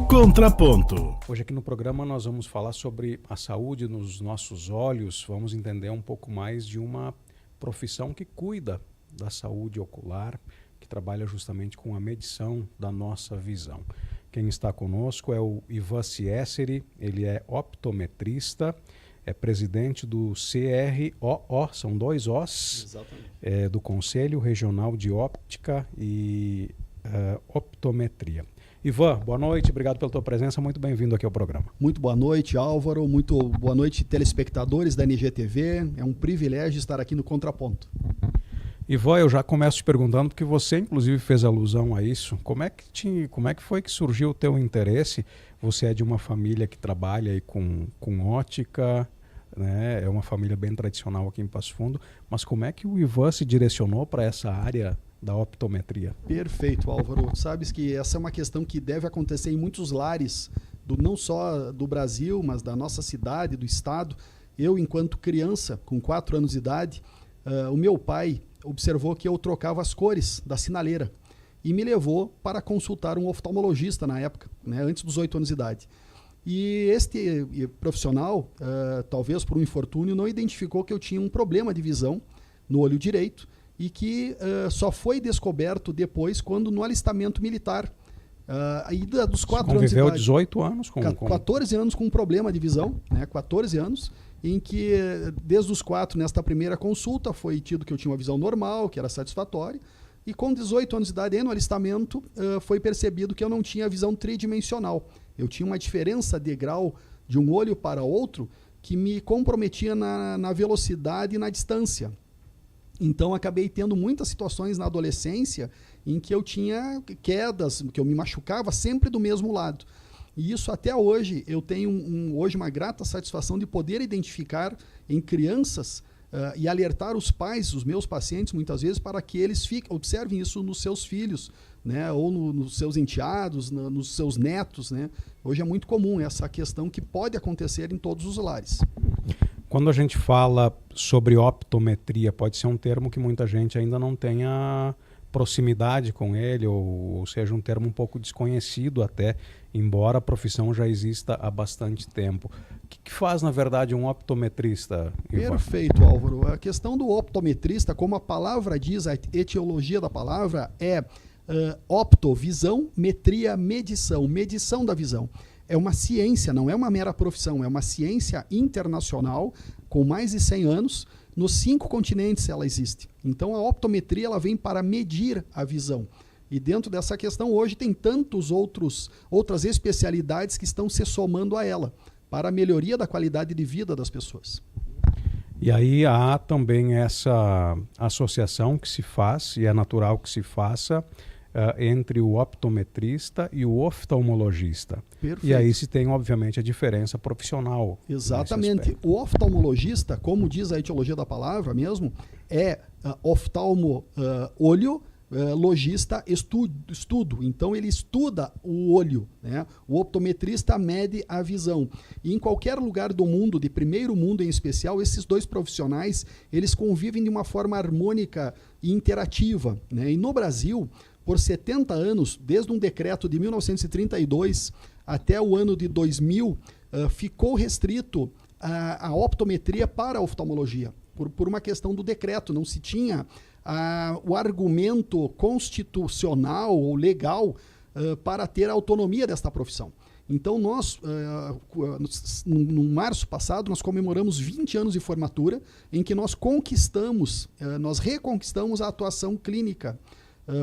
Contraponto. Hoje aqui no programa nós vamos falar sobre a saúde nos nossos olhos, vamos entender um pouco mais de uma profissão que cuida da saúde ocular, que trabalha justamente com a medição da nossa visão. Quem está conosco é o Ivan Ciesseri, ele é optometrista, é presidente do CROO, são 2 Os, Exatamente. Do Conselho Regional de Óptica e Optometria. Ivan, boa noite, obrigado pela tua presença, muito bem-vindo aqui ao programa. Muito boa noite, Álvaro, muito boa noite, telespectadores da NGTV, é um privilégio estar aqui no Contraponto. Ivan, eu já começo te perguntando, porque você inclusive fez alusão a isso, como é que foi que surgiu o teu interesse? Você é de uma família que trabalha aí com ótica, né? É uma família bem tradicional aqui em Passo Fundo, mas como é que o Ivan se direcionou para essa área da optometria? Perfeito, Álvaro. Sabes que essa é uma questão que deve acontecer em muitos lares, não só do Brasil, mas da nossa cidade, do estado. Eu, enquanto criança, com 4 anos de idade, o meu pai observou que eu trocava as cores da sinaleira e me levou para consultar um oftalmologista na época, né, antes dos 8 anos de idade. E este profissional, talvez por um infortúnio, não identificou que eu tinha um problema de visão no olho direito, e que só foi descoberto depois quando no alistamento militar, ainda dos 4 anos de idade. Conviveu 18 anos com... 14 anos com um problema de visão, né? 14 anos, em que desde os 4, nesta primeira consulta, foi tido que eu tinha uma visão normal, que era satisfatória, e com 18 anos de idade, no alistamento, foi percebido que eu não tinha visão tridimensional. Eu tinha uma diferença de grau de um olho para outro que me comprometia na velocidade e na distância. Então, acabei tendo muitas situações na adolescência em que eu tinha quedas, que eu me machucava sempre do mesmo lado. E isso até hoje, eu tenho hoje uma grata satisfação de poder identificar em crianças e alertar os pais, os meus pacientes, muitas vezes, para que eles observem isso nos seus filhos, né? Ou nos seus enteados, nos seus netos, né? Hoje é muito comum essa questão que pode acontecer em todos os lares. Quando a gente fala sobre optometria, pode ser um termo que muita gente ainda não tenha proximidade com ele, ou seja, um termo um pouco desconhecido até, embora a profissão já exista há bastante tempo. O que faz, na verdade, um optometrista, Ivan? Perfeito, Álvaro. A questão do optometrista, como a palavra diz, a etiologia da palavra é opto, visão, metria, medição, medição da visão. É uma ciência, não é uma mera profissão, é uma ciência internacional com mais de 100 anos. Nos 5 continentes ela existe. Então a optometria ela vem para medir a visão. E dentro dessa questão hoje tem outras especialidades que estão se somando a ela para a melhoria da qualidade de vida das pessoas. E aí há também essa associação que se faz, e é natural que se faça, entre o optometrista e o oftalmologista. Perfeito. E aí se tem, obviamente, a diferença profissional. Exatamente. O oftalmologista, como diz a etiologia da palavra mesmo, é oftalmo olho, logista estudo. Então ele estuda o olho, né? O optometrista mede a visão. E em qualquer lugar do mundo, de primeiro mundo em especial, esses 2 profissionais, eles convivem de uma forma harmônica e interativa, né? E no Brasil, por 70 anos, desde um decreto de 1932 até o ano de 2000, ficou restrito a optometria para a oftalmologia, por uma questão do decreto. Não se tinha o argumento constitucional ou legal para ter a autonomia desta profissão. Então nós, no março passado, nós comemoramos 20 anos de formatura, em que nós reconquistamos a atuação clínica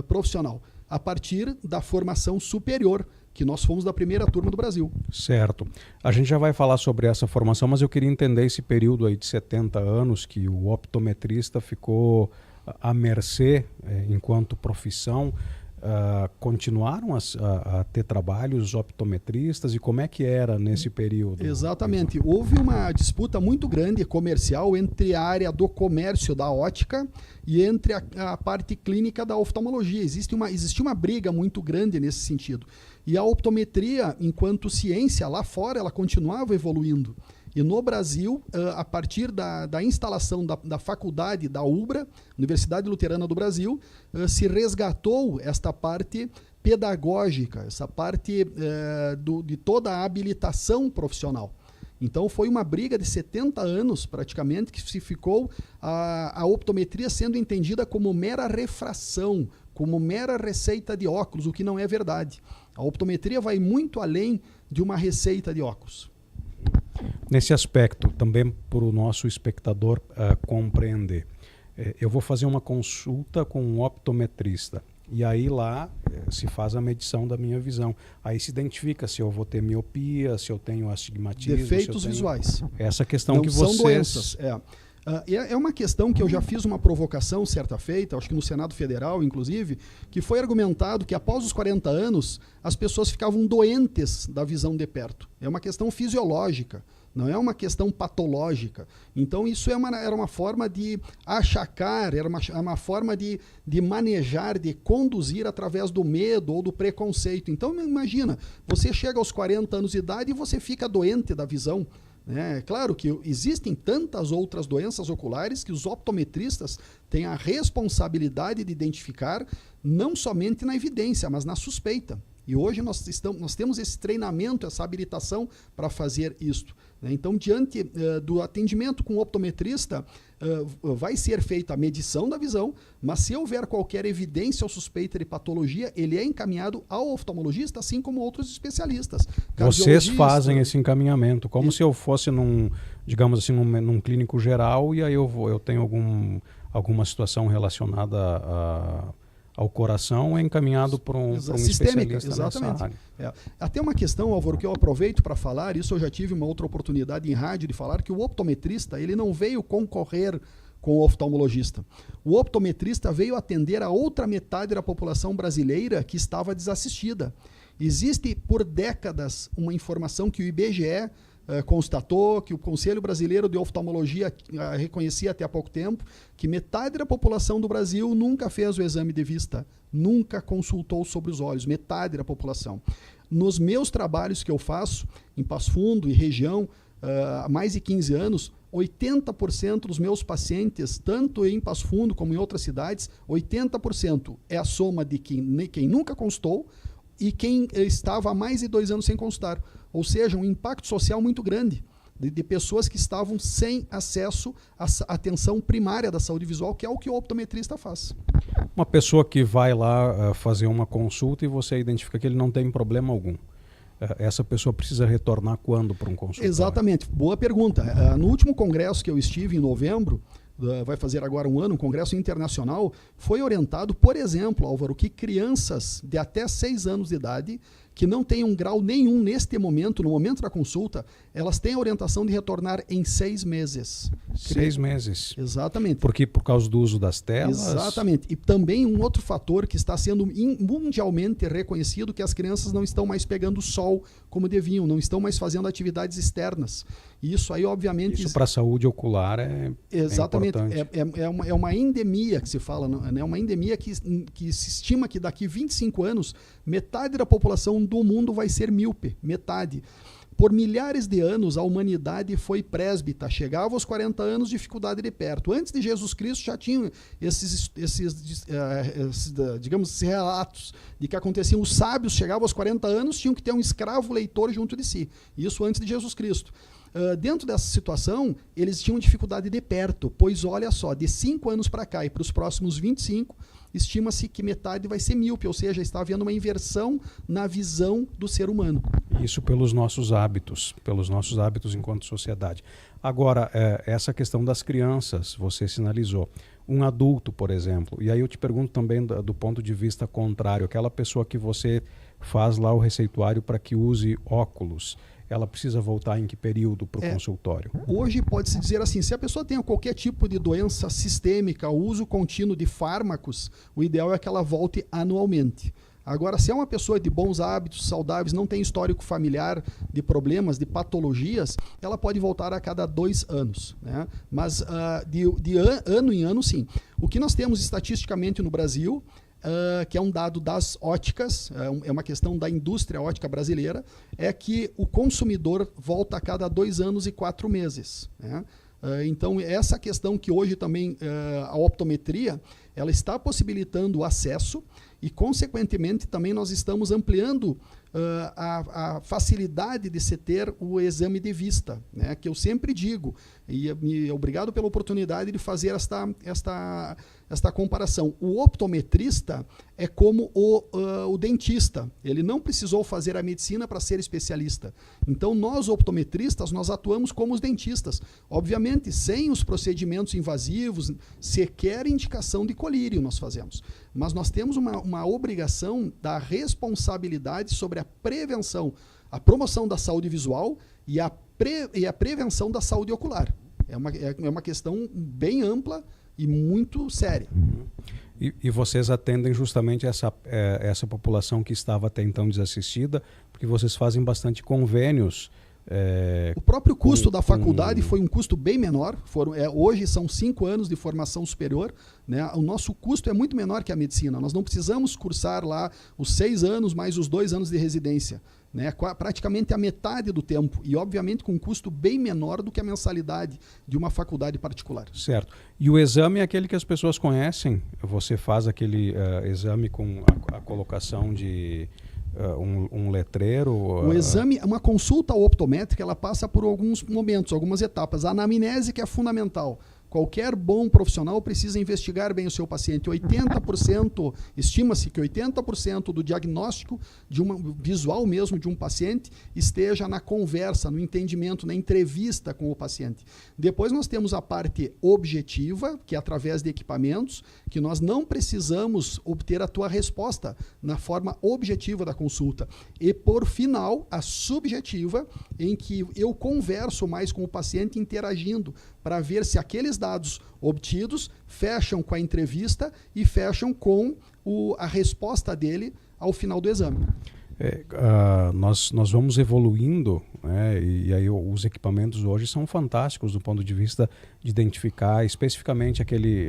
profissional, a partir da formação superior, que nós fomos da primeira turma do Brasil. Certo. A gente já vai falar sobre essa formação, mas eu queria entender esse período aí de 70 anos que o optometrista ficou à mercê enquanto profissão. continuaram a ter trabalhos os optometristas e como é que era nesse período? Exatamente. Houve uma disputa muito grande comercial entre a área do comércio da ótica e entre a parte clínica da oftalmologia. Existia uma briga muito grande nesse sentido. E a optometria, enquanto ciência, lá fora, ela continuava evoluindo. E no Brasil, a partir da instalação da faculdade da UBRA, Universidade Luterana do Brasil, se resgatou esta parte pedagógica, essa parte de toda a habilitação profissional. Então foi uma briga de 70 anos, praticamente, que se ficou a optometria sendo entendida como mera refração, como mera receita de óculos, o que não é verdade. A optometria vai muito além de uma receita de óculos. Nesse aspecto, também para o nosso espectador compreender, eu vou fazer uma consulta com um optometrista e aí lá se faz a medição da minha visão. Aí se identifica se eu vou ter miopia, se eu tenho astigmatismo. Defeitos visuais. Essa questão não que são vocês... doenças. É uma questão que eu já fiz uma provocação certa feita, acho que no Senado Federal, inclusive, que foi argumentado que após os 40 anos as pessoas ficavam doentes da visão de perto. É uma questão fisiológica, não é uma questão patológica. Então isso era uma forma de achacar, era uma forma de manejar, de conduzir através do medo ou do preconceito. Então imagina, você chega aos 40 anos de idade e você fica doente da visão. É claro que existem tantas outras doenças oculares que os optometristas têm a responsabilidade de identificar não somente na evidência, mas na suspeita. E hoje nós temos esse treinamento, essa habilitação para fazer isto. Então, diante do atendimento com o optometrista, vai ser feita a medição da visão, mas se houver qualquer evidência ou suspeita de patologia, ele é encaminhado ao oftalmologista, assim como outros especialistas. Vocês fazem esse encaminhamento, como se eu fosse digamos assim, num clínico geral e aí eu tenho alguma situação relacionada ao coração, é encaminhado para um especialista exatamente. Nessa área. Até uma questão, Álvaro, que eu aproveito para falar, isso eu já tive uma outra oportunidade em rádio de falar, que o optometrista ele não veio concorrer com o oftalmologista. O optometrista veio atender a outra metade da população brasileira que estava desassistida. Existe por décadas uma informação que o IBGE constatou, que o Conselho Brasileiro de Oftalmologia reconhecia até há pouco tempo, que metade da população do Brasil nunca fez o exame de vista, nunca consultou sobre os olhos, metade da população. Nos meus trabalhos que eu faço, em Passo Fundo e região, há mais de 15 anos, 80% dos meus pacientes, tanto em Passo Fundo como em outras cidades, 80% é a soma de quem nunca consultou e quem estava há mais de 2 anos sem consultar. Ou seja, um impacto social muito grande de pessoas que estavam sem acesso à atenção primária da saúde visual, que é o que o optometrista faz. Uma pessoa que vai lá fazer uma consulta e você identifica que ele não tem problema algum. Essa pessoa precisa retornar quando para um consultório? Exatamente, boa pergunta. No último congresso que eu estive em novembro, vai fazer agora um ano, um congresso internacional, foi orientado, por exemplo, Álvaro, que crianças de até 6 anos de idade que não tenham grau nenhum neste momento, no momento da consulta, elas têm a orientação de retornar em 6 meses. 6 meses? Exatamente. Porque por causa do uso das telas? Exatamente. E também um outro fator que está sendo mundialmente reconhecido, que as crianças não estão mais pegando sol como deviam, não estão mais fazendo atividades externas. E isso aí, obviamente... Isso para a saúde ocular exatamente. É importante. É uma endemia que se fala, né? Uma endemia que se estima que daqui 25 anos, metade da população do mundo vai ser míope, metade. Por milhares de anos, a humanidade foi presbita, chegava aos 40 anos, dificuldade de perto. Antes de Jesus Cristo já tinham esses relatos de que aconteciam. Os sábios chegavam aos 40 anos, tinham que ter um escravo leitor junto de si. Isso antes de Jesus Cristo. Dentro dessa situação, eles tinham dificuldade de perto, pois olha só, de 5 anos para cá e para os próximos 25, estima-se que metade vai ser míope, ou seja, está havendo uma inversão na visão do ser humano. Isso pelos nossos hábitos enquanto sociedade. Agora, essa questão das crianças, você sinalizou. Um adulto, por exemplo, e aí eu te pergunto também do ponto de vista contrário, aquela pessoa que você faz lá o receituário para que use óculos, ela precisa voltar em que período para o consultório? Hoje pode-se dizer assim, se a pessoa tem qualquer tipo de doença sistêmica, uso contínuo de fármacos, o ideal é que ela volte anualmente. Agora, se é uma pessoa de bons hábitos, saudáveis, não tem histórico familiar de problemas, de patologias, ela pode voltar a cada 2 anos, né? Mas de ano em ano, sim. O que nós temos estatisticamente no Brasil, que é um dado das óticas, é uma questão da indústria ótica brasileira, é que o consumidor volta a cada 2 anos e 4 meses, né? Então, essa questão que hoje também a optometria, ela está possibilitando o acesso e, consequentemente, também nós estamos ampliando a facilidade de se ter o exame de vista, né? Que eu sempre digo, e obrigado pela oportunidade de fazer esta comparação. O optometrista é como o dentista, ele não precisou fazer a medicina para ser especialista. Então, nós optometristas, nós atuamos como os dentistas, obviamente sem os procedimentos invasivos, sequer indicação de colírio nós fazemos. Mas nós temos uma obrigação da responsabilidade sobre a prevenção, a promoção da saúde visual e a prevenção da saúde ocular. É uma questão bem ampla e muito séria. E vocês atendem justamente essa população que estava até então desassistida, porque vocês fazem bastante convênios. O próprio custo da faculdade foi um custo bem menor. Hoje são 5 anos de formação superior, né? O nosso custo é muito menor que a medicina. Nós não precisamos cursar lá os 6 anos mais os 2 anos de residência, né? Praticamente a metade do tempo. E, obviamente, com um custo bem menor do que a mensalidade de uma faculdade particular. Certo. E o exame é aquele que as pessoas conhecem? Você faz aquele exame com a colocação de... um letreiro? O exame, uma consulta optométrica, ela passa por alguns momentos, algumas etapas. A anamnese, que é fundamental. Qualquer bom profissional precisa investigar bem o seu paciente. 80%, estima-se que 80% do diagnóstico visual mesmo de um paciente esteja na conversa, no entendimento, na entrevista com o paciente. Depois nós temos a parte objetiva, que é através de equipamentos, que nós não precisamos obter a tua resposta na forma objetiva da consulta. E por final, a subjetiva, em que eu converso mais com o paciente interagindo, para ver se aqueles dados obtidos fecham com a entrevista e fecham com a resposta dele ao final do exame. Nós vamos evoluindo, né? E aí os equipamentos hoje são fantásticos do ponto de vista de identificar especificamente aquele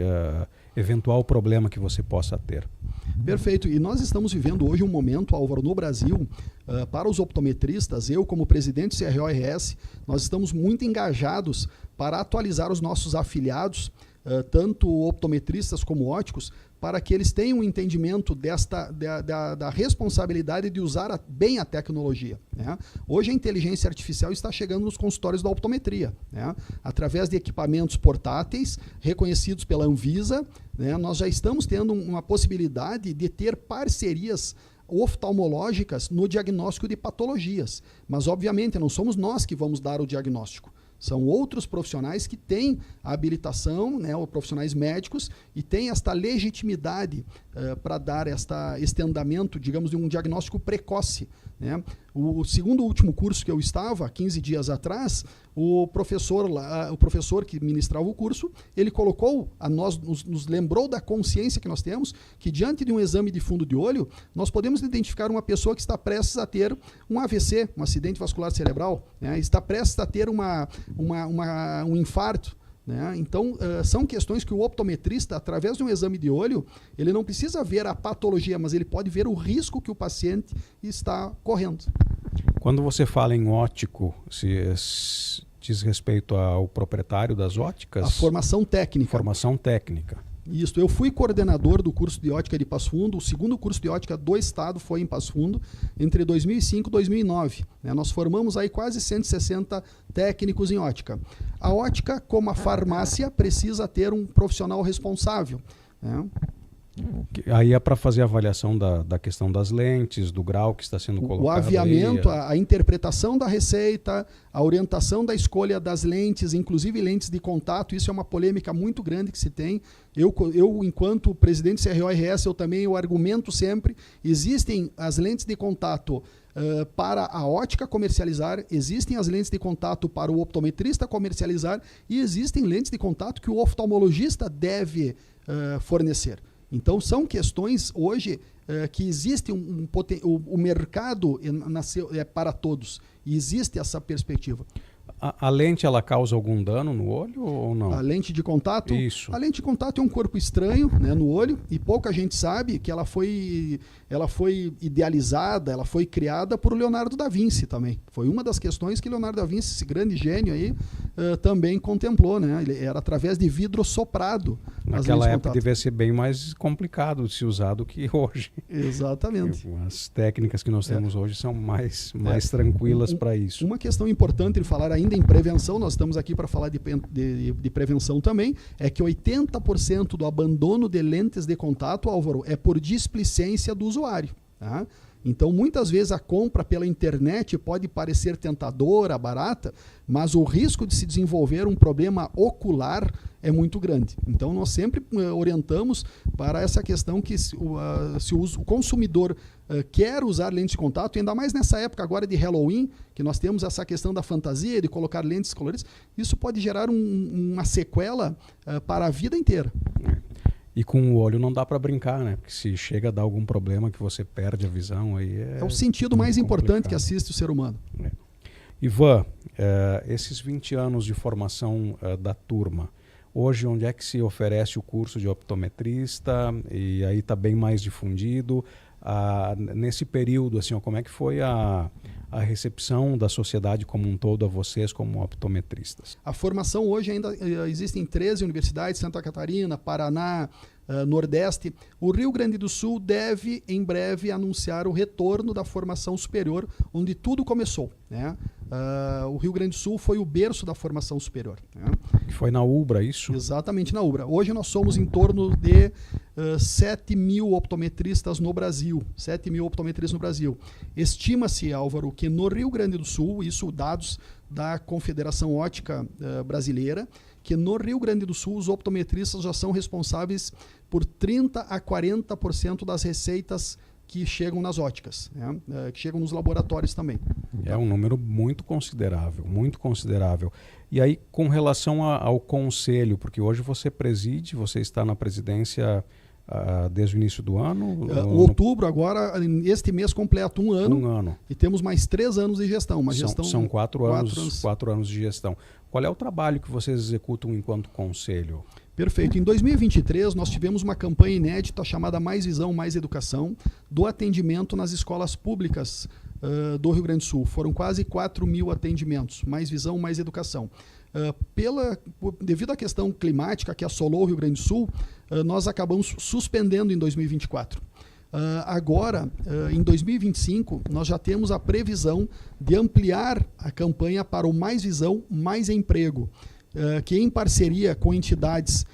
eventual problema que você possa ter. Perfeito. E nós estamos vivendo hoje um momento, Álvaro, no Brasil, para os optometristas, eu como presidente do CRO-RS, nós estamos muito engajados para atualizar os nossos afiliados, tanto optometristas como óticos, para que eles tenham um entendimento da responsabilidade de usar bem a tecnologia, né? Hoje a inteligência artificial está chegando nos consultórios da optometria, né? Através de equipamentos portáteis, reconhecidos pela Anvisa, né? Nós já estamos tendo uma possibilidade de ter parcerias oftalmológicas no diagnóstico de patologias. Mas, obviamente, não somos nós que vamos dar o diagnóstico. São outros profissionais que têm a habilitação, né, ou profissionais médicos, e têm esta legitimidade para dar este andamento, digamos, de um diagnóstico precoce, né? O segundo último curso que eu estava, 15 dias atrás, o professor que ministrava o curso, ele colocou, nos lembrou da consciência que nós temos, que diante de um exame de fundo de olho, nós podemos identificar uma pessoa que está prestes a ter um AVC, um acidente vascular cerebral, né? Está prestes a ter um infarto, né? Então, são questões que o optometrista, através de um exame de olho, ele não precisa ver a patologia, mas ele pode ver o risco que o paciente está correndo. Quando você fala em ótico, diz respeito ao proprietário das óticas? A formação técnica. Formação técnica. Isso, eu fui coordenador do curso de ótica de Passo Fundo, o segundo curso de ótica do estado foi em Passo Fundo, entre 2005 e 2009. Né? Nós formamos aí quase 160 técnicos em ótica. A ótica, como a farmácia, precisa ter um profissional responsável, né? Aí é para fazer a avaliação da questão das lentes, do grau que está sendo colocado. O aviamento, aí, a interpretação da receita, a orientação da escolha das lentes, inclusive lentes de contato, isso é uma polêmica muito grande que se tem. Eu enquanto presidente do CRO-RS, eu argumento sempre, existem as lentes de contato para a ótica comercializar, existem as lentes de contato para o optometrista comercializar e existem lentes de contato que o oftalmologista deve fornecer. Então, são questões hoje que existe o mercado nasceu, para todos. E existe essa perspectiva. A lente, ela causa algum dano no olho ou não? A lente de contato? Isso. A lente de contato é um corpo estranho, né, no olho, e pouca gente sabe que ela foi idealizada, ela foi criada por Leonardo da Vinci também. Foi uma das questões que Leonardo da Vinci, esse grande gênio aí, também contemplou, né? Ele era através de vidro soprado. Naquela época devia ser bem mais complicado de se usar do que hoje. Exatamente. As técnicas que nós temos hoje são mais tranquilas para isso. Uma questão importante de falar ainda em prevenção, nós estamos aqui para falar de prevenção também, é que 80% do abandono de lentes de contato, Álvaro, é por displicência do usuário. Tá? Então, muitas vezes a compra pela internet pode parecer tentadora, barata, mas o risco de se desenvolver um problema ocular é muito grande. Então, nós sempre orientamos para essa questão que se o consumidor quer usar lentes de contato, ainda mais nessa época agora de Halloween, que nós temos essa questão da fantasia, de colocar lentes coloridas, isso pode gerar uma sequela para a vida inteira. E com o olho não dá para brincar, né? Porque se chega a dar algum problema que você perde a visão, aí é o sentido mais importante que assiste o ser humano. Ivan, esses 20 anos de formação da turma, hoje onde é que se oferece o curso de optometrista? E aí está bem mais difundido. Nesse período, assim, como é que foi a recepção da sociedade como um todo a vocês como optometristas? A formação hoje ainda existem 13 universidades, Santa Catarina, Paraná, Nordeste. O Rio Grande do Sul deve, em breve, anunciar o retorno da formação superior, onde tudo começou, né? O Rio Grande do Sul foi o berço da formação superior, né? Que foi na UBRA, isso? Exatamente, na UBRA. Hoje nós somos em torno de 7 mil optometristas no Brasil. 7 mil optometristas no Brasil. Estima-se, Álvaro, que no Rio Grande do Sul, isso dados da Confederação Ótica Brasileira, que no Rio Grande do Sul os optometristas já são responsáveis por 30% a 40% das receitas que chegam nas óticas, né? Que chegam nos laboratórios também. É um número muito considerável, muito considerável. E aí, com relação ao conselho, porque hoje você preside, você está na presidência desde o início do ano? Outubro, agora, este mês completa um ano. Um ano. E temos mais 3 anos de gestão. São 4 anos de gestão. Qual é o trabalho que vocês executam enquanto conselho? Perfeito. Em 2023, nós tivemos uma campanha inédita chamada Mais Visão, Mais Educação, do atendimento nas escolas públicas do Rio Grande do Sul. Foram quase 4 mil atendimentos. Mais Visão, Mais Educação. Devido à questão climática que assolou o Rio Grande do Sul, nós acabamos suspendendo em 2024. Agora, em 2025, nós já temos a previsão de ampliar a campanha para o Mais Visão, Mais Emprego, que em parceria com entidades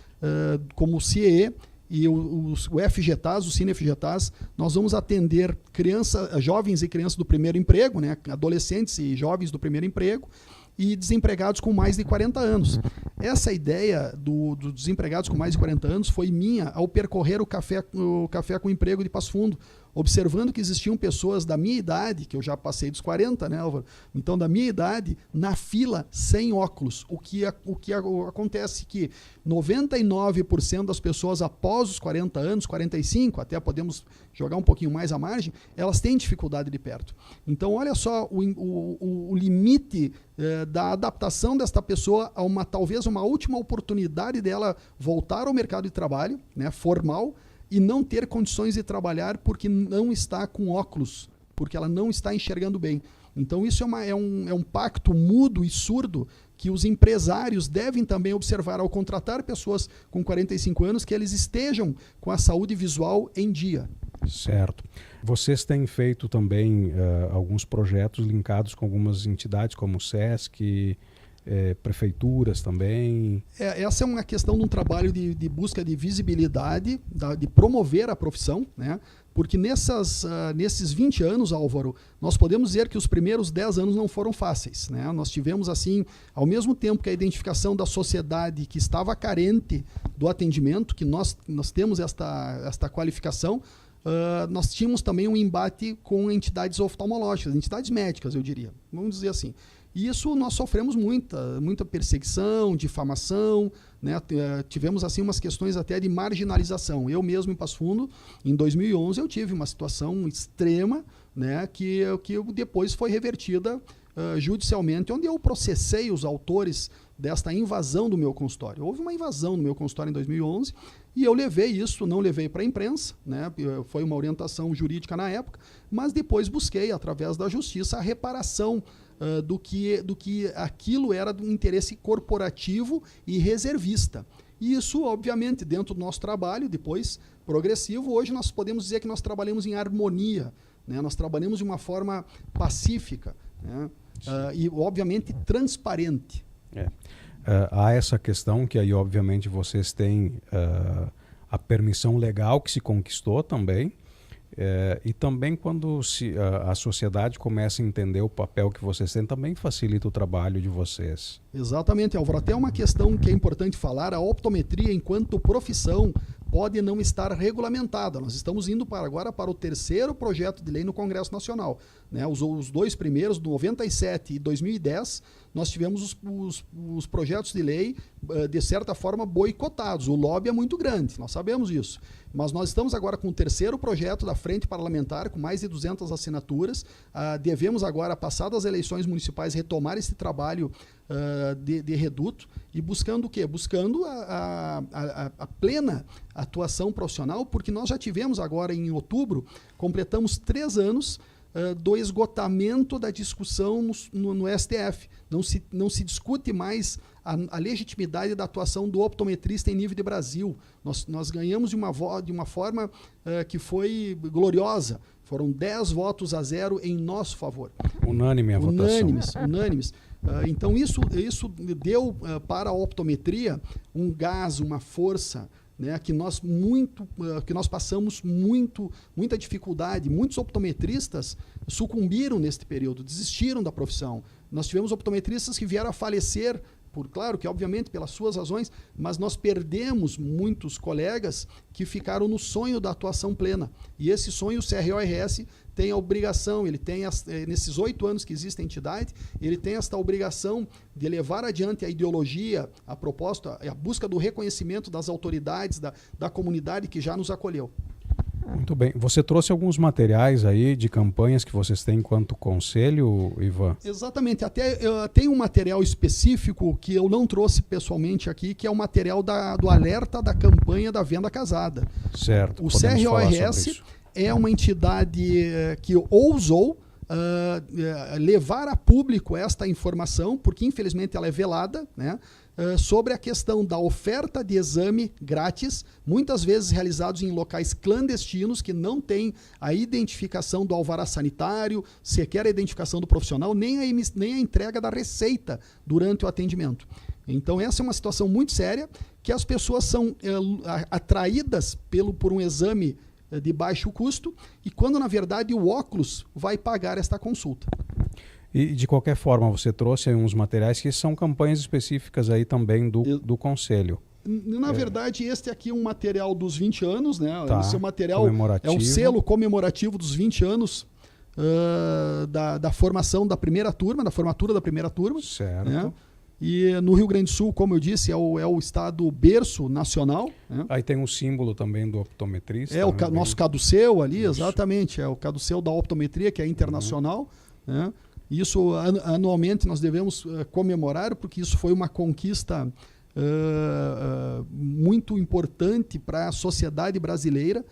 como o CIE e o FGTAS, o Cine FGTAS, nós vamos atender jovens e crianças do primeiro emprego, né, adolescentes e jovens do primeiro emprego, e desempregados com mais de 40 anos. Essa ideia dos desempregados com mais de 40 anos foi minha ao percorrer o Café com Emprego de Passo Fundo, observando que existiam pessoas da minha idade, que eu já passei dos 40, né, Álvaro? Então, da minha idade, na fila, sem óculos. O que acontece que 99% das pessoas após os 40 anos, 45, até podemos jogar um pouquinho mais à margem, elas têm dificuldade de perto. Então, olha só o limite da adaptação desta pessoa a talvez uma última oportunidade dela voltar ao mercado de trabalho, né, formal, e não ter condições de trabalhar porque não está com óculos, porque ela não está enxergando bem. Então isso é um pacto mudo e surdo que os empresários devem também observar ao contratar pessoas com 45 anos, que eles estejam com a saúde visual em dia. Certo. Vocês têm feito também alguns projetos linkados com algumas entidades como o SESC, prefeituras também? Essa é uma questão de um trabalho de busca de visibilidade, de promover a profissão, né? Porque nesses 20 anos, Álvaro, nós podemos dizer que os primeiros 10 anos não foram fáceis, né? Nós tivemos, assim, ao mesmo tempo que a identificação da sociedade que estava carente do atendimento, que nós temos esta qualificação, nós tínhamos também um embate com entidades oftalmológicas, entidades médicas, eu diria, vamos dizer assim. E isso nós sofremos muita perseguição, difamação, né? Tivemos assim umas questões até de marginalização. Eu mesmo em Passo Fundo, em 2011, eu tive uma situação extrema, né? que depois foi revertida judicialmente, onde eu processei os autores desta invasão do meu consultório. Houve uma invasão no meu consultório em 2011 e eu levei isso, não levei para a imprensa, né? Foi uma orientação jurídica na época, mas depois busquei, através da justiça, a reparação do que aquilo era do interesse corporativo e reservista. E isso, obviamente, dentro do nosso trabalho, depois progressivo, hoje nós podemos dizer que nós trabalhamos em harmonia, né? Nós trabalhamos de uma forma pacífica, né? E, obviamente, transparente. Há essa questão que aí, obviamente, vocês têm a permissão legal que se conquistou também, e também quando a sociedade começa a entender o papel que vocês têm, também facilita o trabalho de vocês. Exatamente, Álvaro. Até uma questão que é importante falar, a optometria enquanto profissão pode não estar regulamentada. Nós estamos indo agora para o 3º projeto de lei no Congresso Nacional, né? Os dois primeiros, 97 e 2010, nós tivemos os projetos de lei, de certa forma, boicotados. O lobby é muito grande, nós sabemos isso. Mas nós estamos agora com o 3º projeto da Frente Parlamentar, com mais de 200 assinaturas. Devemos agora, passadas as eleições municipais, retomar esse trabalho de reduto e buscando o quê? Buscando a plena atuação profissional, porque nós já tivemos agora em outubro, completamos 3 anos do esgotamento da discussão no STF. Não se discute mais a legitimidade da atuação do optometrista em nível de Brasil. Nós ganhamos de uma forma que foi gloriosa. Foram 10 votos a 0 em nosso favor. Unânime a votação. Unânimes. Então isso deu para a optometria um gás, uma força, né, que nós passamos muita dificuldade. Muitos optometristas sucumbiram neste período, desistiram da profissão. Nós tivemos optometristas que vieram a falecer, claro que obviamente pelas suas razões, mas nós perdemos muitos colegas que ficaram no sonho da atuação plena. E esse sonho o CRO-RS tem a obrigação, ele tem, nesses 8 anos que existe a entidade, ele tem esta obrigação de levar adiante a ideologia, a proposta, a busca do reconhecimento das autoridades, da comunidade que já nos acolheu. Muito bem. Você trouxe alguns materiais aí de campanhas que vocês têm enquanto conselho, Ivan? Exatamente. Até tem um material específico que eu não trouxe pessoalmente aqui, que é o material do alerta da campanha da venda casada. Certo. O CRO-RS é uma entidade que ousou levar a público esta informação, porque infelizmente ela é velada, né? Sobre a questão da oferta de exame grátis, muitas vezes realizados em locais clandestinos que não têm a identificação do alvará sanitário, sequer a identificação do profissional, nem a entrega da receita durante o atendimento. Então essa é uma situação muito séria, que as pessoas são atraídas por um exame de baixo custo, e quando na verdade o óculos vai pagar esta consulta. E de qualquer forma, você trouxe aí uns materiais que são campanhas específicas aí também do Conselho. Na verdade, este aqui é um material dos 20 anos, né? Tá, esse material é um selo comemorativo dos 20 anos da formação da primeira turma, da formatura da primeira turma. Certo. Né? E no Rio Grande do Sul, como eu disse, é o estado berço nacional. Né? Aí tem um símbolo também do optometrista. É o nosso caduceu ali, exatamente. É o caduceu da optometria, que é internacional. Né? Isso, anualmente, nós devemos comemorar, porque isso foi uma conquista muito importante para a sociedade brasileira.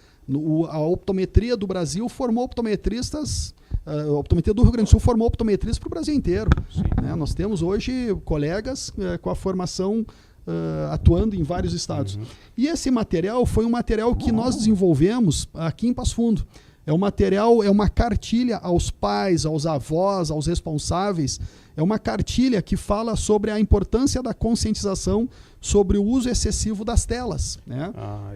A optometria do Brasil formou optometristas, a optometria do Rio Grande do Sul formou optometristas para o Brasil inteiro. Né? Nós temos hoje colegas com a formação atuando em vários estados. E esse material foi um material que nós desenvolvemos aqui em Passo Fundo. É um material, é uma cartilha aos pais, aos avós, aos responsáveis. É uma cartilha que fala sobre a importância da conscientização sobre o uso excessivo das telas, né?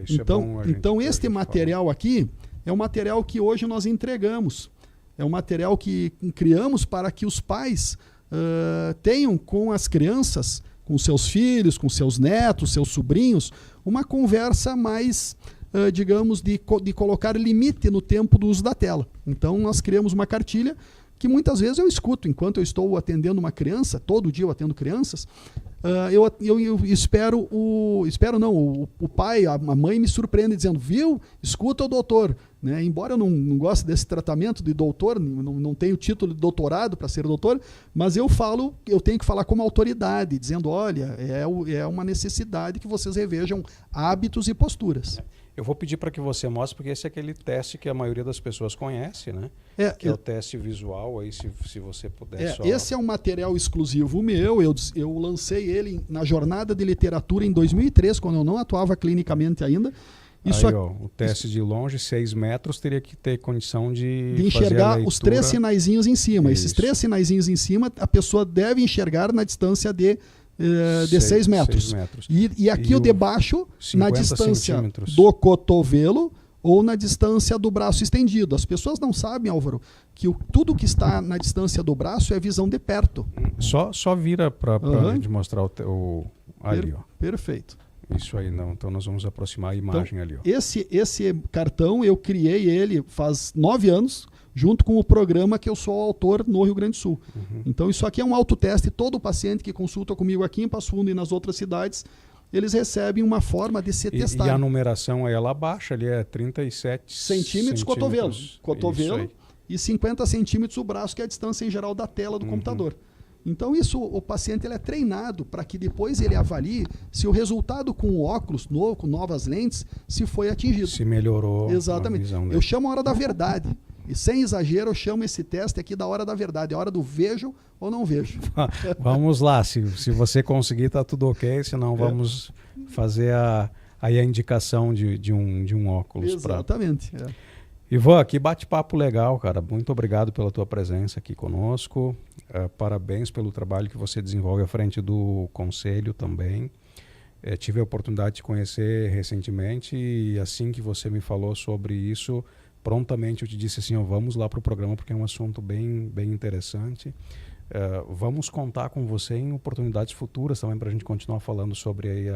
Isso é bom a gente então este falar. material aqui é um material que hoje nós entregamos. É um material que criamos para que os pais tenham com as crianças, com seus filhos, com seus netos, seus sobrinhos, uma conversa mais, digamos, de colocar limite no tempo do uso da tela. Então nós criamos uma cartilha que muitas vezes eu escuto enquanto eu estou atendendo uma criança, todo dia eu atendo crianças, eu espero o pai, a mãe me surpreende dizendo, viu, escuta o doutor, né? Embora eu não goste desse tratamento de doutor, não tenho título de doutorado para ser doutor, mas eu tenho que falar como autoridade, dizendo, olha, é uma necessidade que vocês revejam hábitos e posturas. Eu vou pedir para que você mostre, porque esse é aquele teste que a maioria das pessoas conhece, né? Que é o teste visual, aí se você puder só... Esse é um material exclusivo meu, eu lancei ele na Jornada de Literatura em 2003, quando eu não atuava clinicamente ainda. O teste de longe, 6 metros, teria que ter condição de enxergar os 3 sinaizinhos em cima. Isso. Esses 3 sinaizinhos em cima, a pessoa deve enxergar na distância de 6 metros. 6 metros. E aqui o de baixo, na distância do cotovelo ou na distância do braço estendido. As pessoas não sabem, Álvaro, que tudo que está na distância do braço é visão de perto. Só vira para a gente mostrar ali. Ó. Perfeito. Isso aí, não. Então nós vamos aproximar a imagem ali. Ó. Esse cartão, eu criei ele faz 9 anos, junto com o programa que eu sou autor no Rio Grande do Sul. Então isso aqui é um autoteste. Todo paciente que consulta comigo aqui em Passo Fundo e nas outras cidades, eles recebem uma forma de ser testado. E a numeração aí, ela baixa, ali é 37 centímetros cotovelo e 50 centímetros o braço, que é a distância em geral da tela do computador. Então o paciente ele é treinado para que depois ele avalie se o resultado com o óculos novo, com novas lentes, se foi atingido. Se melhorou. Exatamente. A visão dele. Eu chamo a hora da verdade. E sem exagero, eu chamo esse teste aqui da hora da verdade. É a hora do vejo ou não vejo. Vamos lá. Se você conseguir, tá tudo ok. Senão vamos fazer aí a indicação de um óculos. Exatamente. Ivan, que bate-papo legal, cara. Muito obrigado pela tua presença aqui conosco. Parabéns pelo trabalho que você desenvolve à frente do Conselho também. Tive a oportunidade de te conhecer recentemente e assim que você me falou sobre isso, prontamente eu te disse assim, vamos lá para o programa porque é um assunto bem interessante. Vamos contar com você em oportunidades futuras também para a gente continuar falando sobre aí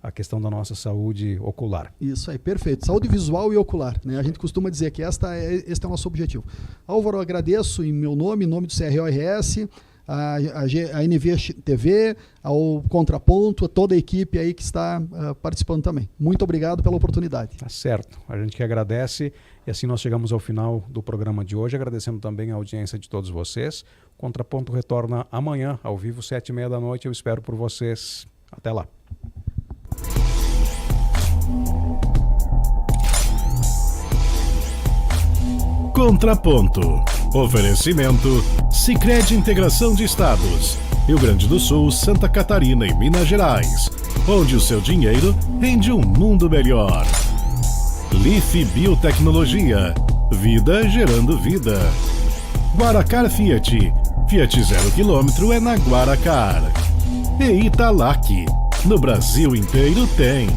a questão da nossa saúde ocular. Isso aí, perfeito. Saúde visual e ocular, né? A gente costuma dizer que este é o nosso objetivo. Álvaro, eu agradeço em meu nome, em nome do CRORS, a NV TV, ao Contraponto, a toda a equipe aí que está participando também. Muito obrigado pela oportunidade. Tá certo. A gente que agradece e assim nós chegamos ao final do programa de hoje, agradecendo também a audiência de todos vocês. O Contraponto retorna amanhã, ao vivo, 7h30 da noite. Eu espero por vocês. Até lá. Contraponto. Oferecimento Sicredi Integração de Estados. Rio Grande do Sul, Santa Catarina e Minas Gerais. Onde o seu dinheiro rende um mundo melhor. Life Biotecnologia. Vida gerando vida. Guaracar Fiat. Fiat 0 km é na Guaracar. E Italac. No Brasil inteiro tem.